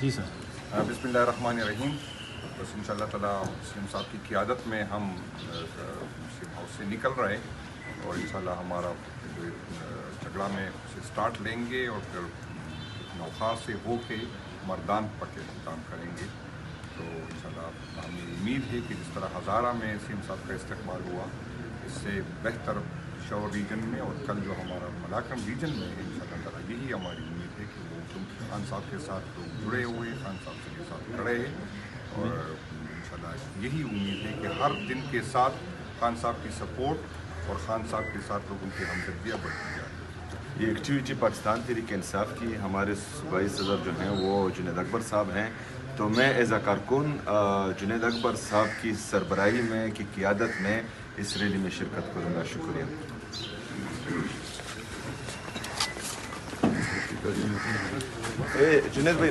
جی سر. بسم اللہ الرحمن الرحیم. بس ان شاء اللہ تعالیٰ سیم صاحب کی قیادت میں ہم سیم ہاؤس سے نکل رہے اور ان شاء اللہ ہمارا جو جھگڑا میں سے اسٹارٹ لیں گے اور پھر نوخار سے ہو کے مردان پک کے کام کریں گے. تو ان شاء اللہ ہمیں امید ہے کہ جس طرح ہزارہ میں سیم صاحب کا استقبال ہوا اس سے بہتر شور ریجن میں اور کل جو ہمارا ملاکم ریجن میں ہے ان شاء اللہ تعالیٰ یہی ہماری امید ہے کہ وہ کیونکہ خان صاحب کے ساتھ لوگ جڑے ہوئے خان صاحب کے ساتھ کھڑے ہیں اور ان شاء اللہ یہی امید ہے کہ ہر دن کے ساتھ خان صاحب کی سپورٹ اور خان صاحب کے ساتھ لوگوں کی ہمدردیاں بڑھتی جائیں. یہ ایکٹیویٹی پاکستان تحریک انصاف کی ہمارے صوبائی صدر جو ہیں وہ جنید اکبر صاحب ہیں. تو میں ایز اے کارکن جنید اکبر صاحب کی سربراہی میں کی قیادت میں اس ریلی میں شرکت کروں گا. شکریہ. جنید بھائی